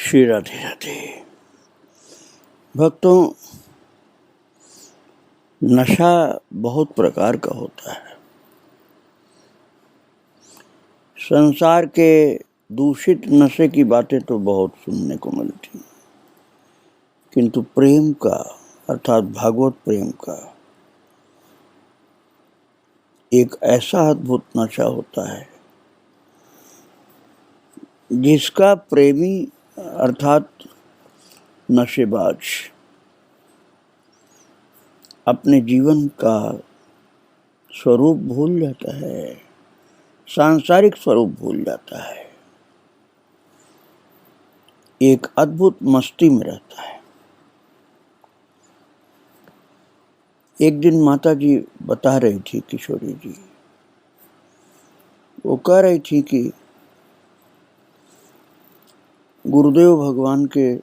श्री राधे राधे। भक्तों, नशा बहुत प्रकार का होता है। संसार के दूषित नशे की बातें तो बहुत सुनने को मिलती, किंतु प्रेम का अर्थात भागवत प्रेम का एक ऐसा अद्भुत नशा होता है जिसका प्रेमी अर्थात नशेबाज अपने जीवन का स्वरूप भूल जाता है, सांसारिक स्वरूप भूल जाता है, एक अद्भुत मस्ती में रहता है। एक दिन माता जी बता रही थी, किशोरी जी, वो कह रही थी कि गुरुदेव भगवान के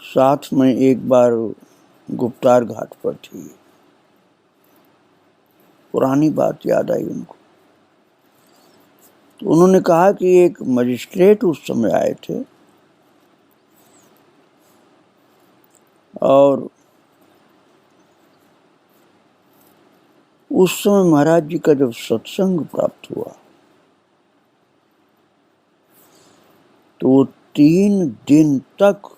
साथ में एक बार गुप्तार घाट पर थी। पुरानी बात याद आई उनको। तो उन्होंने कहा कि एक मजिस्ट्रेट उस समय आए थे और उस समय महाराज जी का जब सत्संग प्राप्त हुआ तो वो 3 दिन तक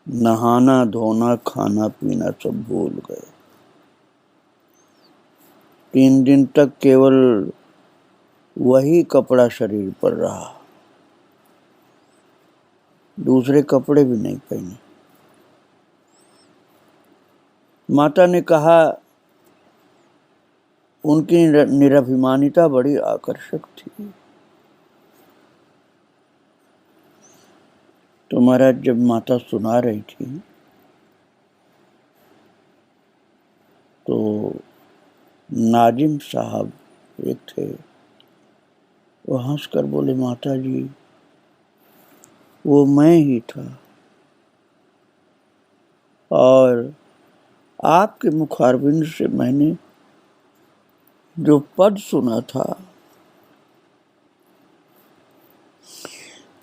नहाना धोना खाना पीना सब भूल गए। 3 दिन तक केवल वही कपड़ा शरीर पर रहा, दूसरे कपड़े भी नहीं पहने। माता ने कहा उनकी निरभिमानिता बड़ी आकर्षक थी। तो महाराज जब माता सुना रही थी तो नाजिम साहब एक थे, वो हंसकर बोले, माता जी वो मैं ही था और आपके मुखारविंद से मैंने जो पद सुना था,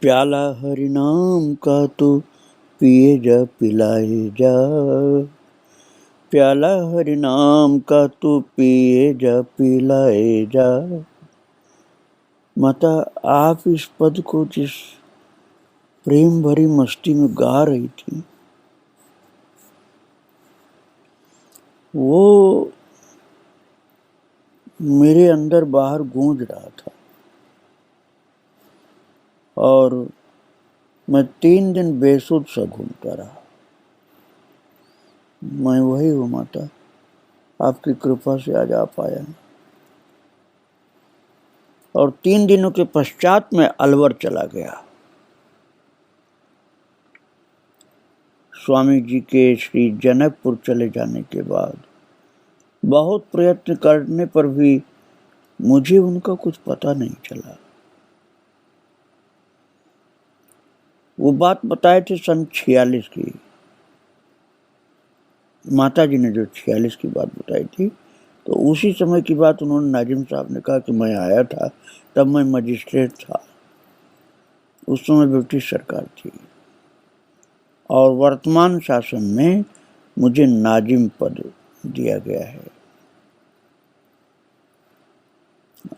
प्याला हरि नाम का तो पिए जा पिलाए जा, प्याला हरि नाम का तो पिए जा पिलाए जा। माता, आप इस पद को जिस प्रेम भरी मस्ती में गा रही थी वो मेरे अंदर बाहर गूंज रहा था और मैं 3 दिन बेसुध सा घूमता रहा। मैं वही हूँ माता, आपकी कृपा से आज आ पाया। और 3 दिनों के पश्चात मैं अलवर चला गया। स्वामी जी के श्री जनकपुर चले जाने के बाद बहुत प्रयत्न करने पर भी मुझे उनका कुछ पता नहीं चला। वो बात बताए थे सन 46 की। माता जी ने जो 46 की बात बताई थी तो उसी समय की बात उन्होंने नाजिम साहब ने कहा कि मैं आया था, तब मैं मजिस्ट्रेट था। उस समय ब्रिटिश सरकार थी और वर्तमान शासन में मुझे नाजिम पद दिया गया है।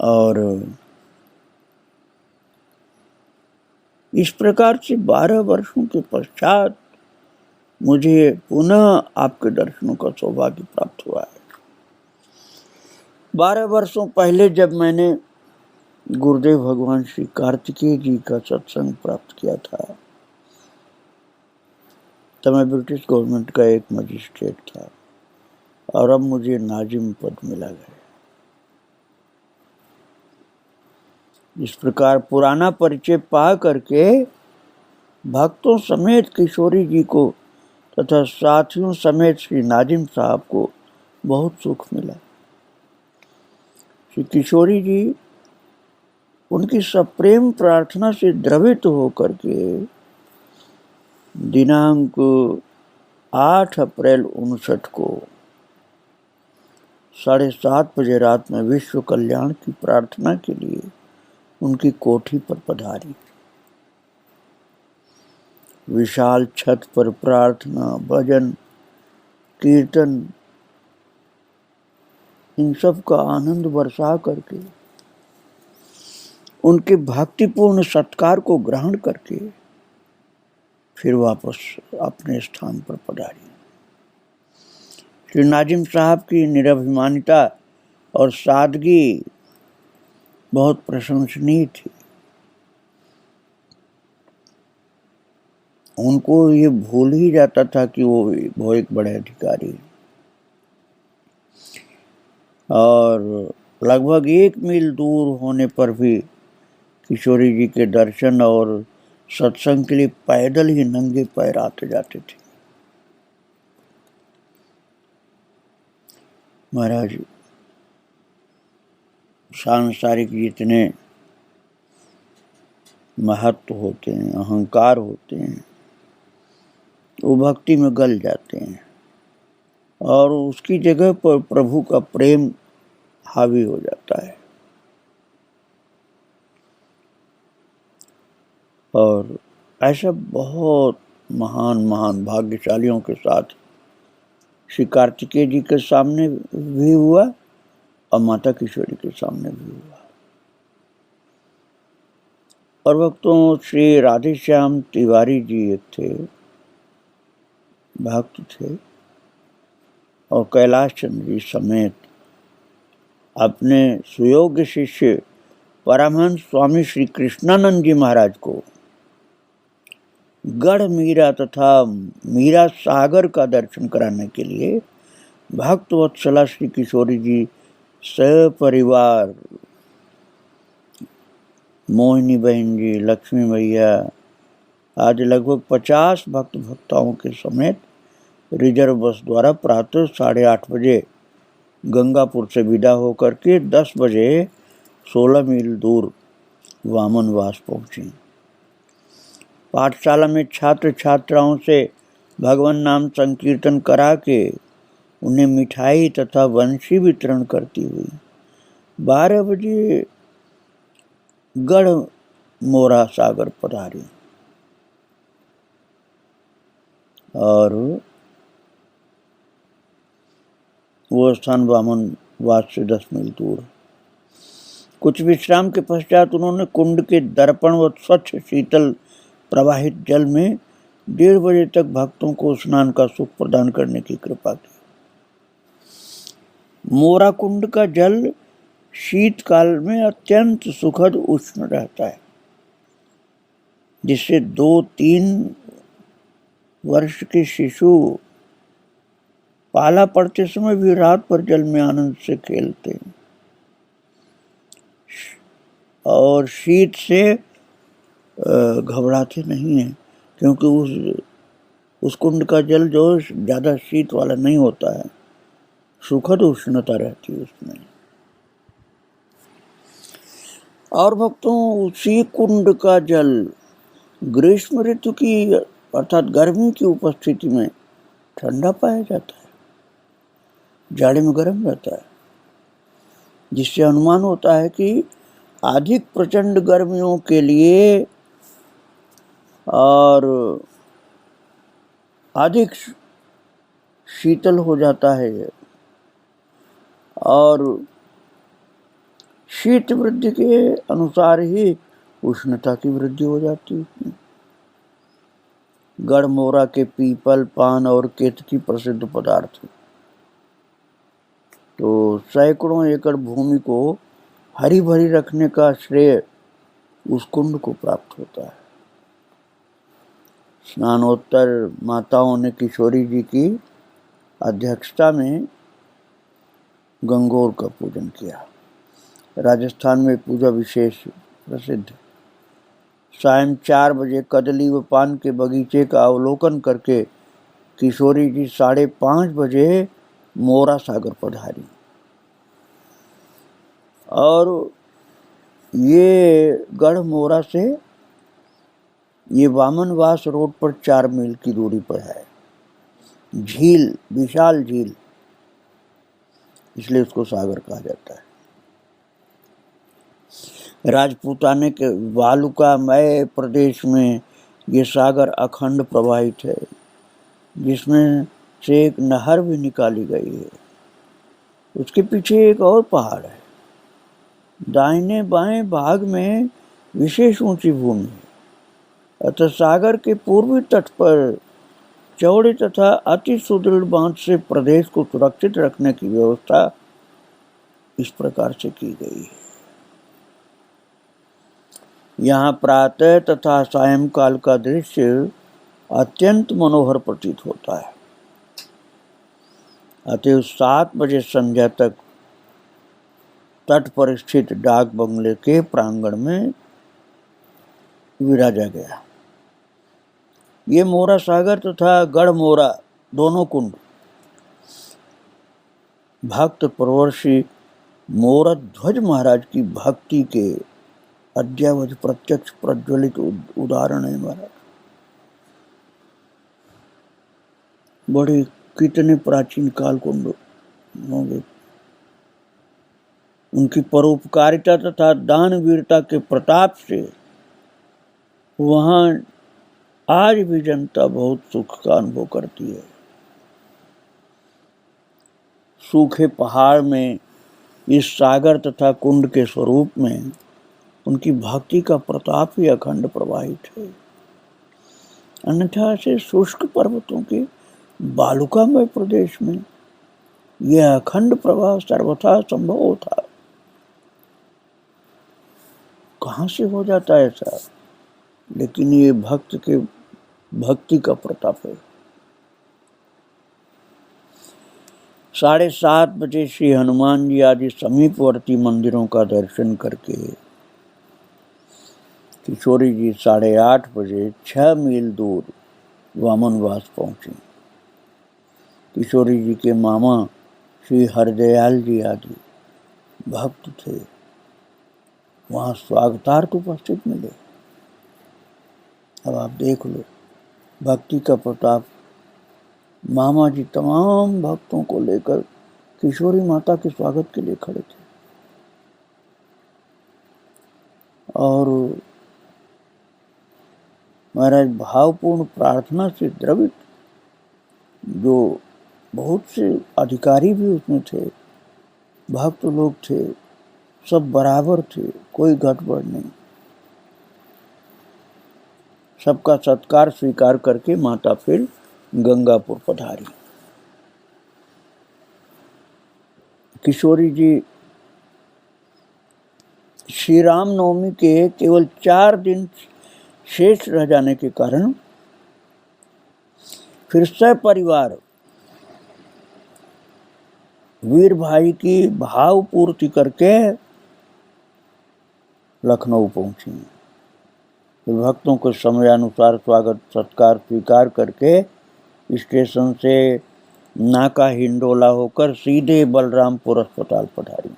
और इस प्रकार से 12 वर्षों के पश्चात मुझे पुनः आपके दर्शनों का सौभाग्य प्राप्त हुआ है। 12 वर्षों पहले जब मैंने गुरुदेव भगवान श्री कार्तिकेय जी का सत्संग प्राप्त किया था तब मैं ब्रिटिश गवर्नमेंट का एक मजिस्ट्रेट था और अब मुझे नाजिम पद मिला गया। इस प्रकार पुराना परिचय पा करके भक्तों समेत किशोरी जी को तथा साथियों समेत श्री नाजिम साहब को बहुत सुख मिला। श्री किशोरी जी उनकी सप्रेम प्रार्थना से द्रवित होकर के दिनांक 8 अप्रैल 1959 को 7:30 बजे रात में विश्व कल्याण की प्रार्थना के लिए उनकी कोठी पर पधारी। विशाल छत पर प्रार्थना, भजन, कीर्तन, इन सब का आनंद बरसा करके, उनके भक्तिपूर्ण सत्कार को ग्रहण करके फिर वापस अपने स्थान पर पधारी। श्री नाजिम साहब की निरभिमानिता और सादगी बहुत प्रशंसनीय थी। उनको ये भूल ही जाता था कि वो एक बड़े अधिकारी, और लगभग 1 मील दूर होने पर भी किशोरी जी के दर्शन और सत्संग के लिए पैदल ही नंगे पैर आते जाते थे। महाराज सांसारिक जितने महत्व होते हैं, अहंकार होते हैं, वो भक्ति में गल जाते हैं और उसकी जगह पर प्रभु का प्रेम हावी हो जाता है। और ऐसा बहुत महान महान भाग्यशालियों के साथ श्री कार्तिकेय जी के सामने भी हुआ और माता किशोरी के सामने भी हुआ। और वक्तों श्री राधेश्याम तिवारी जी एक थे, भक्त थे, और कैलाश चंद्र जी समेत अपने सुयोग्य शिष्य परमहंस स्वामी श्री कृष्णानंद जी महाराज को गढ़ मीरा तथा मीरा सागर का दर्शन कराने के लिए भक्त वत्सला श्री किशोरी जी सपरिवार मोहिनी बहन जी, लक्ष्मी मैया आज लगभग 50 भक्त भक्ताओं के समेत रिजर्व बस द्वारा प्रातः 8:30 बजे गंगापुर से विदा होकर के 10 बजे 16 मील दूर वामनवास पहुंची। पाठशाला में छात्र छात्राओं से भगवान नाम संकीर्तन करा के उन्हें मिठाई तथा वंशी वितरण करती हुई 12 बजे गढ़ मोरा सागर पधारी। और वो स्थान वामनवास से 10 मील दूर। कुछ विश्राम के पश्चात उन्होंने कुंड के दर्पण व स्वच्छ शीतल प्रवाहित जल में 1:30 बजे तक भक्तों को स्नान का सुख प्रदान करने की कृपा की। मोरा कुंड का जल शीतकाल में अत्यंत सुखद उष्ण रहता है, जिससे 2-3 वर्ष के शिशु पाला पड़ते समय भी रात भर जल में आनंद से खेलते हैं और शीत से घबराते नहीं हैं, क्योंकि उस कुंड का जल जो ज्यादा शीत वाला नहीं होता है, सुखद उष्णता रहती है उसमें। और भक्तों, उसी कुंड का जल ग्रीष्म ऋतु की अर्थात गर्मी की उपस्थिति में ठंडा पाया जाता है, जाड़े में गर्म रहता है, जिससे अनुमान होता है कि अधिक प्रचंड गर्मियों के लिए और अधिक शीतल हो जाता है और शीत वृद्धि के अनुसार ही उष्णता की वृद्धि हो जाती है। गढ़ मोरा के पीपल, पान और केतकी प्रसिद्ध पदार्थ, तो सैकड़ों एकड़ भूमि को हरी भरी रखने का श्रेय उस कुंड को प्राप्त होता है। स्नानोत्तर माताओं ने किशोरी जी की अध्यक्षता में गंगोर का पूजन किया। राजस्थान में पूजा विशेष प्रसिद्ध। सायं 4 बजे कदली व पान के बगीचे का अवलोकन करके किशोरी जी 5:30 बजे मोरा सागर पधारी और ये गढ़ मोरा से ये वामनवास रोड पर 4 मील की दूरी पर है। झील, विशाल झील, इसलिए उसको सागर कहा जाता है। राजपूताने के वालुकामय प्रदेश में ये सागर अखंड प्रवाहित है, जिसमें से एक नहर भी निकाली गई है। उसके पीछे एक और पहाड़ है। दाहिने बाएं भाग में विशेष ऊंची भूमि है। अतः सागर के पूर्वी तट पर चौड़े तथा अति सुदृढ़ बांध से प्रदेश को सुरक्षित रखने की व्यवस्था इस प्रकार से की गई है। यहाँ प्रातः तथा सायंकाल का दृश्य अत्यंत मनोहर प्रतीत होता है। अतः 7 बजे संध्या तक तट पर स्थित डाक बंगले के प्रांगण में विराजा गया। ये मोरा सागर तथा गढ़ मोरा दोनों कुंड भक्त प्रवर्षी मोरध्वज महाराज की भक्ति के अद्यावधि प्रत्यक्ष प्रज्वलित उदाहरण है। महाराज बड़े कितने प्राचीन काल कुंड होंगे। उनकी परोपकारिता तथा दानवीरता के प्रताप से वहां आज भी जनता बहुत सुख का अनुभव करती है। सूखे पहाड़ में इस सागर तथा कुंड के स्वरूप में उनकी भक्ति का प्रताप ही अखंड प्रवाहित है। अन्यथा से शुष्क पर्वतों के बालुकामय प्रदेश में यह अखंड प्रवाह सर्वथा संभव था। कहां से हो जाता है ऐसा? लेकिन ये भक्ति का प्रताप है। 7:30 बजे श्री हनुमान जी आदि समीपवर्ती मंदिरों का दर्शन करके किशोरी जी 8:30 बजे 6 मील दूर वामनवास पहुंची। किशोरी जी के मामा श्री हरदयाल जी आदि भक्त थे, वहां स्वागतार्थ उपस्थित मिले। अब आप देख लो भक्ति का प्रताप। मामा जी तमाम भक्तों को लेकर किशोरी माता के स्वागत के लिए खड़े थे और महाराज भावपूर्ण प्रार्थना से द्रवित, जो बहुत से अधिकारी भी उसमें थे, भक्त लोग थे, सब बराबर थे, कोई गड़बड़ नहीं। सबका सत्कार स्वीकार करके माता फिर गंगापुर पधारी। किशोरी जी श्री राम नवमी के केवल 4 दिन शेष रह जाने के कारण फिर से परिवार वीर भाई की भाव पूर्ति करके लखनऊ पहुंची। भक्तों को समयानुसार स्वागत सत्कार स्वीकार करके स्टेशन से नाका हिंडोला होकर सीधे बलरामपुर अस्पताल पधारी।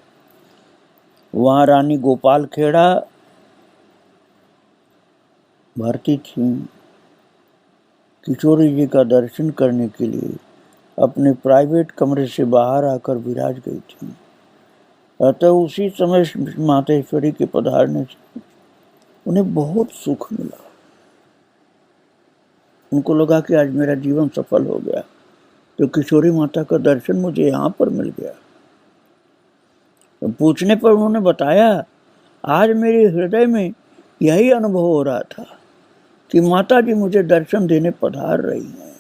वहां रानी गोपाल खेड़ा भर्ती थी। किशोरी जी का दर्शन करने के लिए अपने प्राइवेट कमरे से बाहर आकर विराज गई थी। अतः उसी समय मातेश्वरी के पधारने से उन्हें बहुत सुख मिला। उनको लगा कि आज मेरा जीवन सफल हो गया, तो किशोरी माता का दर्शन मुझे यहाँ पर मिल गया। तो पूछने पर उन्होंने बताया, आज मेरे हृदय में यही अनुभव हो रहा था कि माता जी मुझे दर्शन देने पधार रही हैं।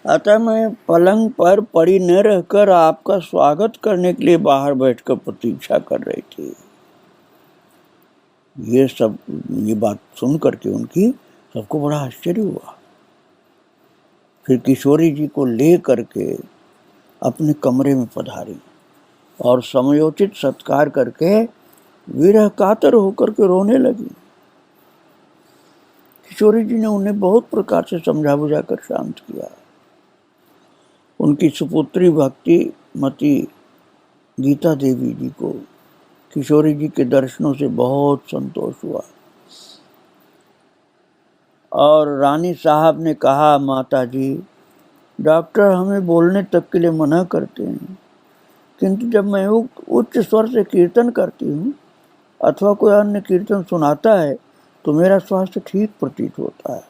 अतः मैं पलंग पर पड़ी न रहकर आपका स्वागत करने के लिए बाहर बैठकर प्रतीक्षा कर रही थी। ये बात सुन करके उनकी सबको बड़ा आश्चर्य हुआ। फिर किशोरी जी को ले करके अपने कमरे में पधारी और समयोचित सत्कार करके विरह कातर होकर के रोने लगी। किशोरी जी ने उन्हें बहुत प्रकार से समझा बुझा कर शांत किया। उनकी सुपुत्री भक्ति मती गीता देवी जी को किशोरी जी के दर्शनों से बहुत संतोष हुआ और रानी साहब ने कहा, माता जी, डॉक्टर हमें बोलने तक के लिए मना करते हैं, किंतु जब मैं उच्च स्वर से कीर्तन करती हूँ अथवा कोई अन्य कीर्तन सुनाता है तो मेरा स्वास्थ्य ठीक प्रतीत होता है,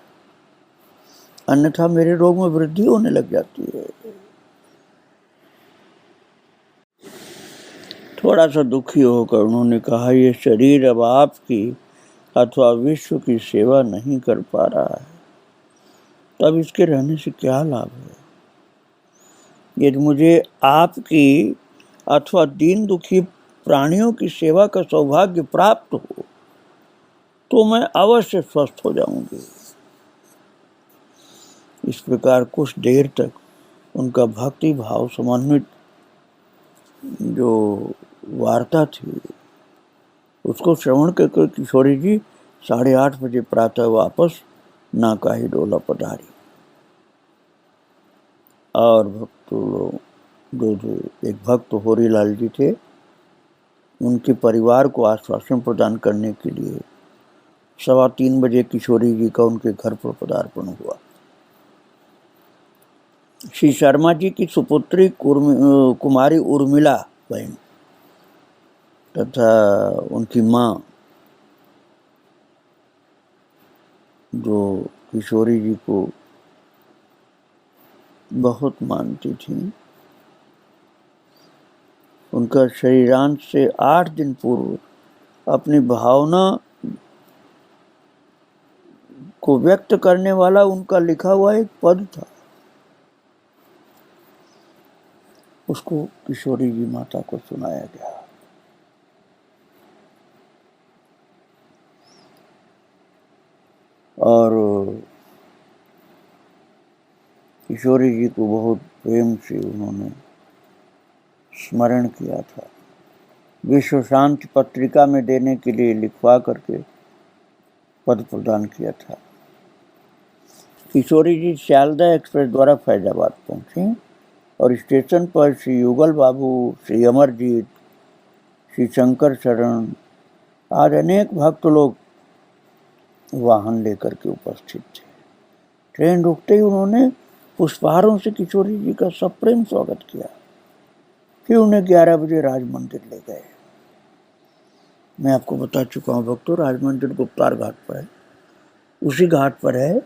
अन्यथा मेरे रोग में वृद्धि होने लग जाती है। थोड़ा सा दुखी होकर उन्होंने कहा, ये शरीर अब आपकी अथवा विश्व की सेवा नहीं कर पा रहा है, तब इसके रहने से क्या लाभ है? यदि मुझे आपकी अथवा दीन दुखी प्राणियों की सेवा का सौभाग्य प्राप्त हो तो मैं अवश्य स्वस्थ हो जाऊंगी। इस प्रकार कुछ देर तक उनका भक्ति भाव समन्वित जो वार्ता थी उसको श्रवण करके किशोरी जी 8:30 बजे प्रातः वापस नाकाही डोला पधारी। और भक्त लोग जो एक भक्त होरीलाल जी थे, उनके परिवार को आश्वासन प्रदान करने के लिए 3:15 बजे किशोरी जी का उनके घर पर पदार्पण हुआ। श्री शर्मा जी की सुपुत्री कुमारी उर्मिला बहन तथा उनकी माँ जो किशोरी जी को बहुत मानती थी, उनका शरीरांत से 8 दिन पूर्व अपनी भावना को व्यक्त करने वाला उनका लिखा हुआ एक पद था, उसको किशोरी जी माता को सुनाया गया। और किशोरी जी को बहुत प्रेम से उन्होंने स्मरण किया था। विश्व शांति पत्रिका में देने के लिए लिखवा करके पद प्रदान किया था। किशोरी जी शारदा एक्सप्रेस द्वारा फैजाबाद पहुंचे और स्टेशन पर श्री युगल बाबू, श्री अमरजीत, श्री शंकर शरण आज अनेक भक्त लोग वाहन लेकर के उपस्थित थे। ट्रेन रुकते ही उन्होंने पुष्पहारों से किशोरी जी का सप्रेम स्वागत किया। फिर उन्हें 11 बजे राज मंदिर ले गए। मैं आपको बता चुका हूँ भक्तों, राज मंदिर गुप्तार घाट पर है, उसी घाट पर है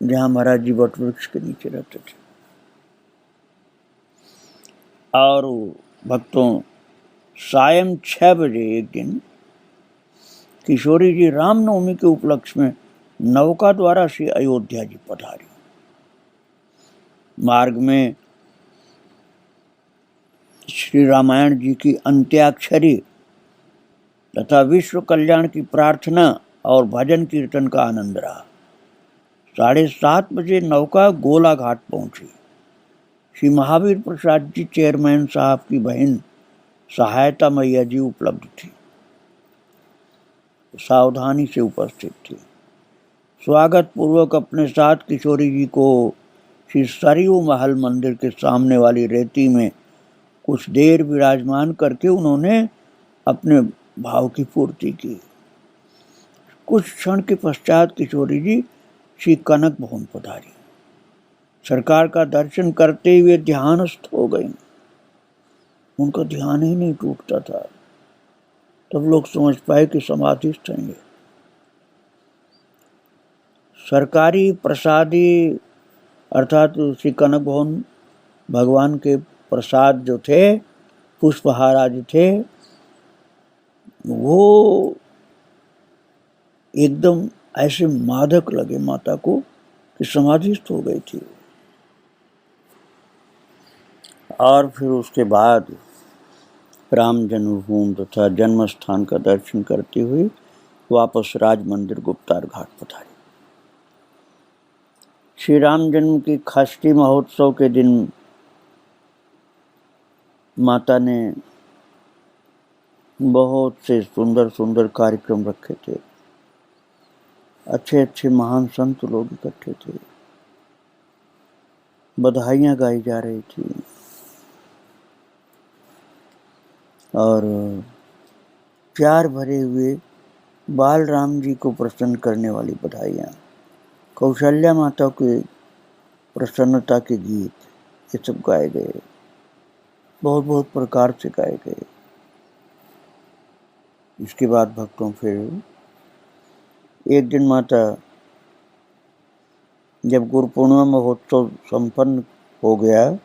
जहाँ महाराज जी वट वृक्ष के नीचे रहते थे। और भक्तों, सायं 6 बजे एक दिन किशोरी जी रामनवमी के उपलक्ष्य में नौका द्वारा श्री अयोध्या जी पधारी। मार्ग में श्री रामायण जी की अंत्याक्षरी तथा विश्व कल्याण की प्रार्थना और भजन कीर्तन का आनंद रहा। 7:30 बजे नौका गोला घाट पहुंची। श्री महावीर प्रसाद जी चेयरमैन साहब की बहन सहायता मैया जी उपलब्ध थी, सावधानी से उपस्थित थी। स्वागत पूर्वक अपने साथ किशोरी जी को श्री सरयू महल मंदिर के सामने वाली रेती में कुछ देर विराजमान करके उन्होंने अपने भाव की पूर्ति की। कुछ क्षण के पश्चात किशोरी जी श्री कनक भवन पधारी। सरकार का दर्शन करते हुए ध्यानस्थ हो गई। उनका ध्यान ही नहीं टूटता था। तब लोग समझ पाए कि समाधिस्थ हैं ये। सरकारी प्रसादी अर्थात श्री कनक भवन भगवान के प्रसाद जो थे, पुष्पहार आदि थे, वो एकदम ऐसे मादक लगे माता को कि समाधिस्थ हो गई थी। और फिर उसके बाद राम जन्मभूमि तथा जन्म स्थान का दर्शन करते हुए वापस राज मंदिर गुप्तार घाट पधारी। श्री राम जन्म की षष्ठी महोत्सव के दिन माता ने बहुत से सुंदर सुंदर कार्यक्रम रखे थे। अच्छे अच्छे महान संत लोग इकट्ठे थे। बधाइयाँ गाई जा रही थी और प्यार भरे हुए बाल राम जी को प्रसन्न करने वाली बधाइयाँ, कौशल्या माता के प्रसन्नता के गीत, ये सब गाए गए, बहुत बहुत प्रकार से गाए गए। इसके बाद भक्तों फिर एक दिन माता जब गुरु पूर्णिमा महोत्सव संपन्न हो गया,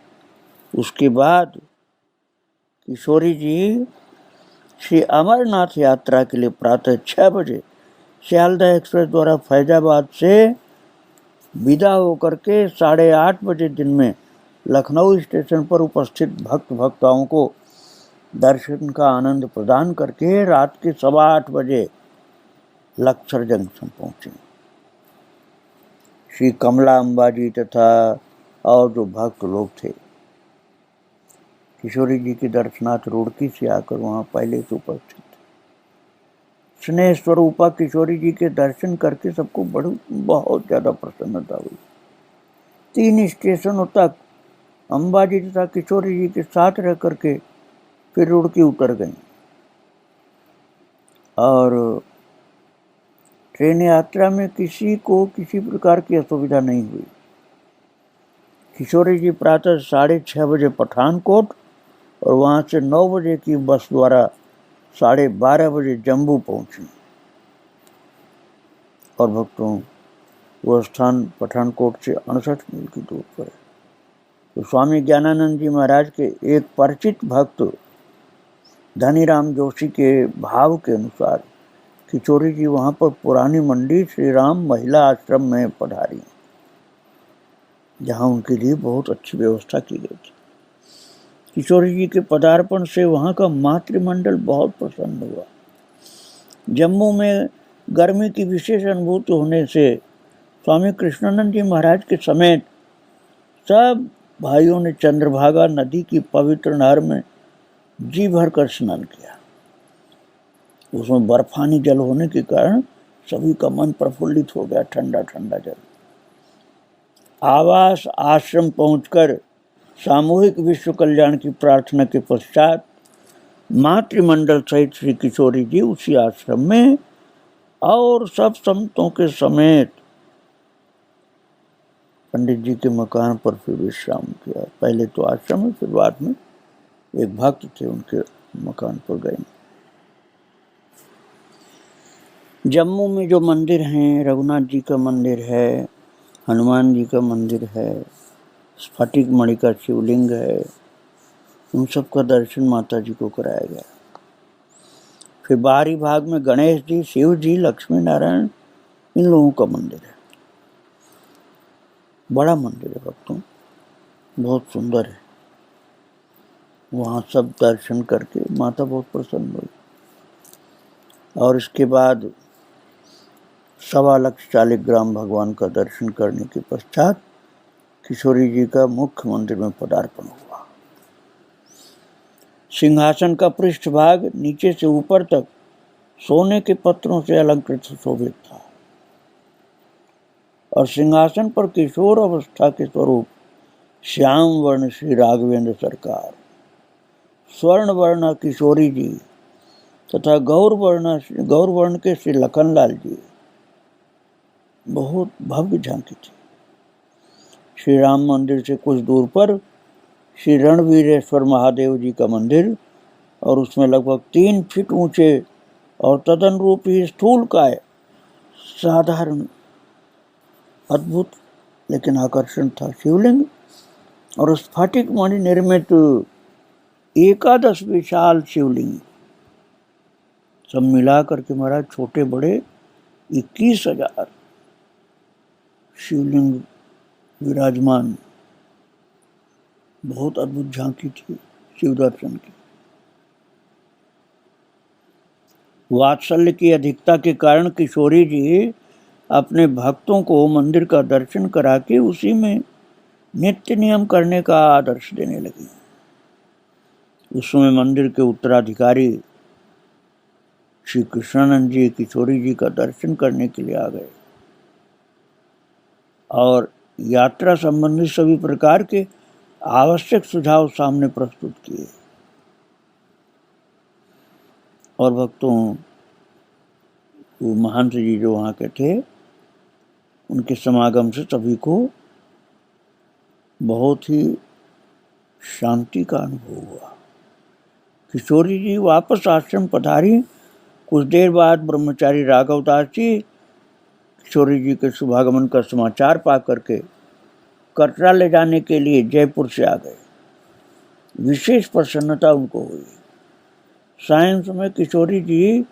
उसके बाद किशोरी जी श्री अमरनाथ यात्रा के लिए प्रातः 6 बजे सियालदह एक्सप्रेस द्वारा फैजाबाद से विदा होकर के 8:30 बजे दिन में लखनऊ स्टेशन पर उपस्थित भक्ताओं को दर्शन का आनंद प्रदान करके रात के 8:15 बजे लक्सर जंक्शन पहुंचे। श्री कमला अंबाजी तथा और जो भक्त लोग थे किशोरी जी के दर्शनार्थ रुड़की से आकर वहां पहले से उपस्थित थे। स्नेह स्वरूपा किशोरी जी के दर्शन करके सबको बहुत ज्यादा प्रसन्नता हुई। 3 स्टेशनों तक अंबाजी तथा किशोरी जी के साथ रह करके फिर रुड़की उतर गई और ट्रेन यात्रा में किसी को किसी प्रकार की असुविधा नहीं हुई। किशोरी जी प्रातः 6:30 बजे पठानकोट और वहां से 9 बजे की बस द्वारा 12:30 बजे जम्मू पहुंची। और भक्तों, वो स्थान पठानकोट से 68 मील की दूर पर है। तो स्वामी ज्ञानानंद जी महाराज के एक परिचित भक्त धनीराम जोशी के भाव के अनुसार किशोरी जी वहां पर पुरानी मंडी श्री राम महिला आश्रम में पधारी, जहां उनके लिए बहुत अच्छी व्यवस्था की गई थी। किशोरी जी के पदार्पण से वहां का मातृमंडल बहुत प्रसन्न हुआ। जम्मू में गर्मी की विशेष अनुभूति होने से स्वामी कृष्णानंद जी महाराज के समेत सब भाइयों ने चंद्रभागा नदी की पवित्र नहर में जी भर कर स्नान किया। उसमें बर्फानी जल होने के कारण सभी का मन प्रफुल्लित हो गया, ठंडा ठंडा जल। आवास आश्रम पहुंचकर सामूहिक विश्व कल्याण की प्रार्थना के पश्चात मातृमंडल सहित श्री किशोरी जी उसी आश्रम में और सब संतों के समेत पंडित जी के मकान पर फिर विश्राम किया। पहले तो आश्रम में, फिर बाद में एक भक्त थे उनके मकान पर गए। जम्मू में जो मंदिर हैं, रघुनाथ जी का मंदिर है, हनुमान जी का मंदिर है, स्फटिक मणि का शिवलिंग है, उन सब का दर्शन माता जी को कराया गया। फिर बाहरी भाग में गणेश जी, शिव जी, लक्ष्मी नारायण, इन लोगों का मंदिर है। बड़ा मंदिर है भक्तों, बहुत सुंदर है। वहाँ सब दर्शन करके माता बहुत प्रसन्न हुई। और इसके बाद 1.25 लाख शालिग्राम भगवान का दर्शन करने के पश्चात किशोरी जी का मुख्य मंदिर में पदार्पण हुआ। सिंहासन का पृष्ठभाग नीचे से ऊपर तक सोने के पत्रों से अलंकृत सुशोभित था और सिंहासन पर किशोर अवस्था के स्वरूप श्याम वर्ण श्री राघवेंद्र सरकार, स्वर्ण वर्ण किशोरी जी तथा गौर वर्ण के श्री लखनलाल जी, बहुत भव्य झांकी थी। श्री राम मंदिर से कुछ दूर पर श्री रणवीरेश्वर महादेव जी का मंदिर और उसमें लगभग 3 फीट ऊंचे और तदनुरूप ही स्थूलकाय, साधारण अद्भुत लेकिन आकर्षण था शिवलिंग और स्फटिक मणि निर्मित 11 विशाल शिवलिंग, सब मिलाकर के महाराज छोटे बड़े 21,000 शिवलिंग विराजमान। बहुत अद्भुत झांकी थी शिव दर्शन की। वात्सल्य की अधिकता के कारण किशोरी जी अपने भक्तों को मंदिर का दर्शन करा के उसी में नित्य नियम करने का आदर्श देने लगी। उस समय मंदिर के उत्तराधिकारी श्री कृष्णानंद जी किशोरी जी का दर्शन करने के लिए आ गए और यात्रा संबंधी सभी प्रकार के आवश्यक सुझाव सामने प्रस्तुत किए। और भक्तों, वो महंत जी जो वहाँ के थे, उनके समागम से सभी को बहुत ही शांति का अनुभव हुआ। किशोरी जी वापस आश्रम पधारी। कुछ देर बाद ब्रह्मचारी राघवदास जी किशोरी जी के शुभागमन का समाचार पा करके कटरा ले जाने के लिए जयपुर से आ गए। विशेष प्रसन्नता उनको हुई। सायं समय किशोरी जी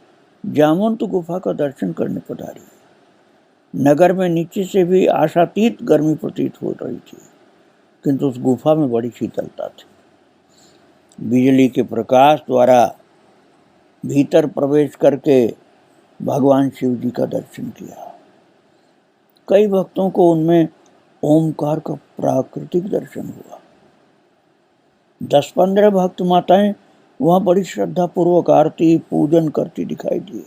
जामवंत गुफा का दर्शन करने पधारी। नगर में नीचे से भी आशातीत गर्मी प्रतीत हो रही थी, किंतु उस गुफा में बड़ी शीतलता थी। बिजली के प्रकाश द्वारा भीतर प्रवेश करके भगवान शिव जी का दर्शन किया। कई भक्तों को उनमें ओमकार का प्राकृतिक दर्शन हुआ। 10-15 भक्त माताएं वहां बड़ी श्रद्धा पूर्वक आरती पूजन करती दिखाई दी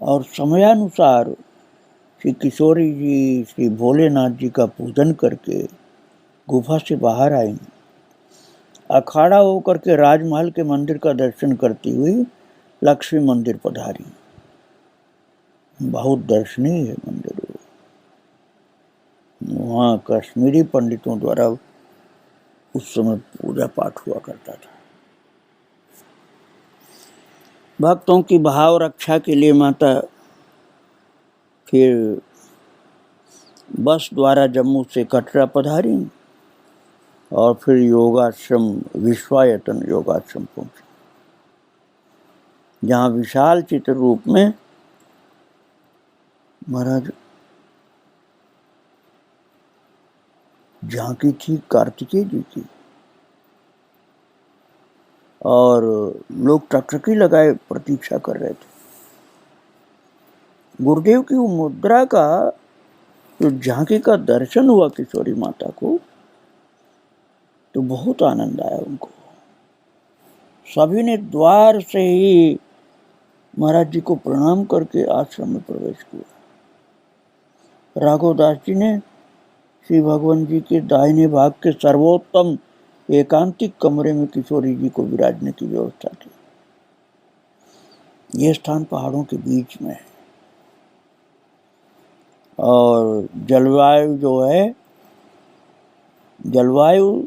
और समयानुसार श्री किशोरी जी श्री भोलेनाथ जी का पूजन करके गुफा से बाहर आई। अखाड़ा होकर के राजमहल के मंदिर का दर्शन करती हुई लक्ष्मी मंदिर पधारी। बहुत दर्शनीय है मंदिर। वहाँ कश्मीरी पंडितों द्वारा उस समय पूजा पाठ हुआ करता था। भक्तों की भाव रक्षा के लिए माता फिर बस द्वारा जम्मू से कटरा पधारी और फिर योगाश्रम विश्वायतन योगाश्रम पहुंची, जहाँ विशाल चित्र रूप में महाराज झांकी थी कार्तिकेय जी की, और लोग टकटकी लगाए प्रतीक्षा कर रहे थे। गुरुदेव की वो मुद्रा का जो झांकी का दर्शन हुआ किशोरी माता को, तो बहुत आनंद आया उनको। सभी ने द्वार से ही महाराज जी को प्रणाम करके आश्रम में प्रवेश किया। राघवदास जी ने श्री भगवान जी के दाहिने भाग के सर्वोत्तम एकांतिक कमरे में किशोरी जी को विराजने की व्यवस्था की। यह स्थान पहाड़ों के बीच में है और जलवायु जो है, जलवायु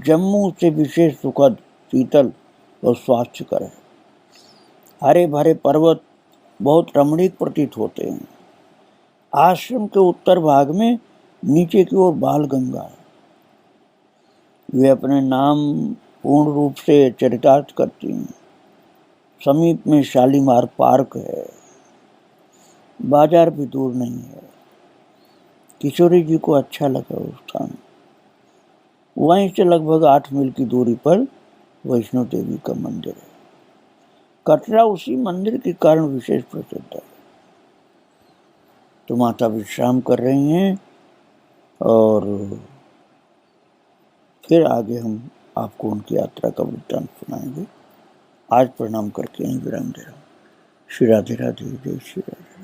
जम्मू से विशेष सुखद, शीतल और स्वास्थ्यकर है। हरे भरे पर्वत बहुत रमणीक प्रतीत होते हैं। आश्रम के उत्तर भाग में नीचे की ओर बाल गंगा है। वे अपने नाम पूर्ण रूप से चरितार्थ करती हैं। समीप में शालीमार पार्क है। बाजार भी दूर नहीं है। किशोरी जी को अच्छा लगा उस स्थान। वहीं से लगभग 8 मील की दूरी पर वैष्णो देवी का मंदिर है। कटरा उसी मंदिर के कारण विशेष प्रसिद्ध है। तो माता विश्राम कर रही हैं और फिर आगे हम आपको उनकी यात्रा का वृत्तांत सुनाएंगे। आज प्रणाम करके यहीं विराम दे रहा हूँ। श्री राधे राधे, जय श्री राधे।